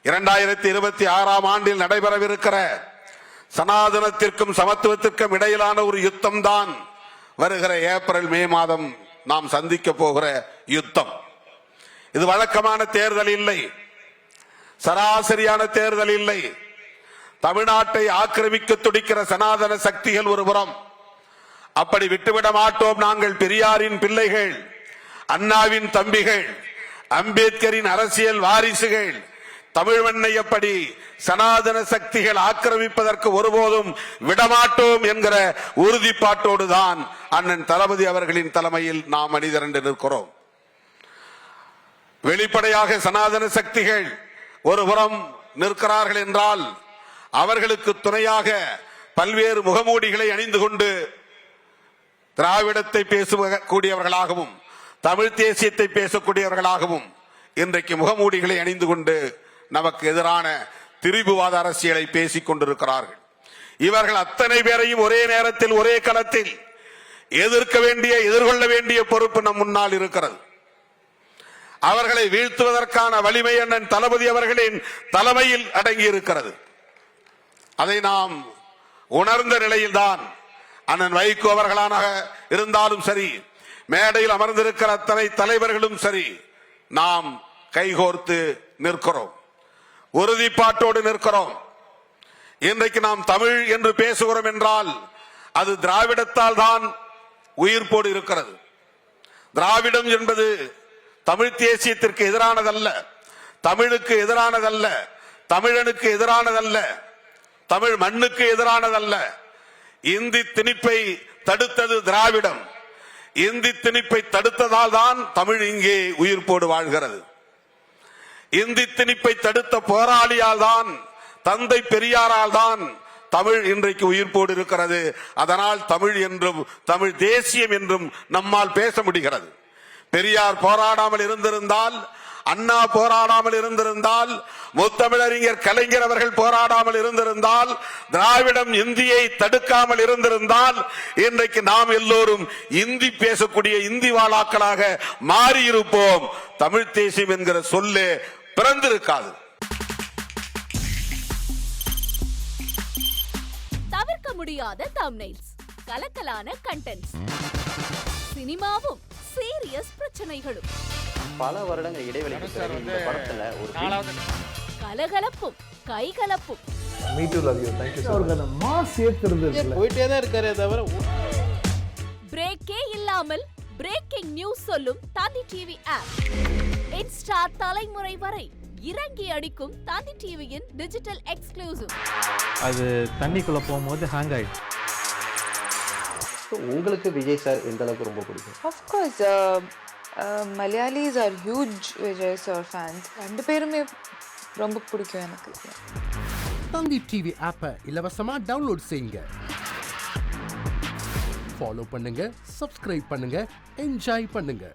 2026ஆம் ஆண்டில் நடைபெறவிருக்கிற சனாதனத்திற்கும் சமத்துவத்திற்கும் இடையிலான ஒரு யுத்தம் தான் வருகிற ஏப்ரல் மே மாதம் நாம் சந்திக்க போகிற யுத்தம். இது வழக்கமான தேர்தல் இல்லை, சராசரியான தேர்தல் இல்லை. தமிழ்நாட்டை ஆக்கிரமிக்க துடிக்கிற சனாதன சக்திகள் ஒருபுறம். அப்படி விட்டுவிட மாட்டோம். நாங்கள் பெரியாரின் பிள்ளைகள், அண்ணாவின் தம்பிகள், அம்பேத்கரின் அரசியல் வாரிசுகள். தமிழ் மண்ணை எப்படி சனாதன சக்திகள் ஆக்கிரமிப்பதற்கு ஒருபோதும் விடமாட்டோம் என்கிற உறுதிப்பாட்டோடு தான் அண்ணன் தளபதி அவர்களின் தலைமையில் நாம் அணிதிரண்டு நிற்கிறோம். வெளிப்படையாக சனாதன சக்திகள் ஒருபுறம் நிற்கிறார்கள் என்றால் அவர்களுக்கு துணையாக பல்வேறு முகமூடிகளை அணிந்து கொண்டு திராவிடத்தை பேசக்கூடியவர்களாகவும் தமிழ் தேசியத்தை பேசக்கூடியவர்களாகவும் இன்றைக்கு முகமூடிகளை அணிந்து கொண்டு நமக்கு எதிரான திரிபுவாத அரசியலை பேசிக் கொண்டிருக்கிறார்கள். இவர்கள் அத்தனை பேரையும் ஒரே நேரத்தில் ஒரே களத்தில் எதிர்கொள்ள வேண்டிய பொறுப்பு நம் முன்னால் இருக்கிறது. அவர்களை வீழ்த்துவதற்கான வலிமை அண்ணன் தளபதி அவர்களின் தலைமையில் அடங்கி இருக்கிறது. அதை நாம் உணர்ந்த நிலையில்தான் அண்ணன் வைகோ அவர்களாக இருந்தாலும் சரி, மேடையில் அமர்ந்திருக்கிற அத்தனை தலைவர்களும் சரி, நாம் கைகோர்த்து நிற்கிறோம், உறுதிப்பாட்டோடு நிற்கிறோம். இன்றைக்கு நாம் தமிழ் என்று பேசுகிறோம் என்றால் அது திராவிடத்தால் தான் உயிர்ப்போடு இருக்கிறது. திராவிடம் என்பது தமிழ் தேசியத்திற்கு எதிரானதல்ல, தமிழுக்கு எதிரானதல்ல, தமிழனுக்கு எதிரானதல்ல, தமிழ் மண்ணுக்கு எதிரானதல்ல. இந்தி திணிப்பை தடுத்தது திராவிடம். இந்தி திணிப்பை தடுத்ததால் தான் தமிழ் இங்கே உயிர்ப்போடு வாழ்கிறது. இந்தி திணிப்பை தடுத்த போராளியால் தான், தந்தை பெரியாரால் தான் தமிழ் இன்றைக்கு உயிர்ப்போடு இருக்கிறது. அதனால் தமிழ் என்றும் தமிழ் தேசியம் என்றும் நம்மால் பேச முடிகிறது. பெரியார் போராடாமல் இருந்திருந்தால், அண்ணா போராடாமல் இருந்திருந்தால், முத்தமிழறிஞர் கலைஞர் அவர்கள் போராடாமல் இருந்திருந்தால், திராவிடம் இந்தியை தடுக்காமல் இருந்திருந்தால் இன்றைக்கு நாம் எல்லோரும் இந்தி பேசக்கூடிய இந்தி வாழாக்களாக மாறியிருப்போம். தமிழ் தேசியம் என்கிற சொல்லே பிறந்திருக்காது. தவிர்க்க முடியாத தம்ப்நெயில்ஸ், கலக்கலான கண்டென்ட்ஸ், சினிமாவும் சீரியஸ் பிரச்சனைகளும், பல வருடங்கள் இடைவெளிக்கு பிறகு இந்த படத்துல ஒரு கலகலப்பும் கைகலப்பும். Me too, love you. Thank you so much. அவருக்கு மாஸ் ஏத்துறது இல்ல. போயிட்டே தான் இருக்காரே தவிர பிரேக்கே இல்லாமல் பிரேக்கிங் நியூஸ் சொல்லும் தந்தி டிவி ஆப். இன்ஸ்டா தலைமுறை வரை இறங்கி அடிக்கும் தந்தி டிவியின் டிஜிட்டல் எக்ஸ்க்ளூசிவ். அது தண்ணிக்குள்ள போகும்போது ஹேங் ஆயிடுச்சு. உங்களுக்கு விஜய் சார் எந்த அளவுக்கு ரொம்ப பிடிக்கும்? Of course, Malayalis are huge Vijay sir fans. ரெண்டு பேருமே ரொம்ப பிடிக்கும் எனக்கு. தந்தி டிவி ஆப்பை இலவசமா டவுன்லோட் செய்யுங்க, ஃபாலோ பண்ணுங்க, சப்ஸ்கிரைப் பண்ணுங்க, என்ஜாய் பண்ணுங்க.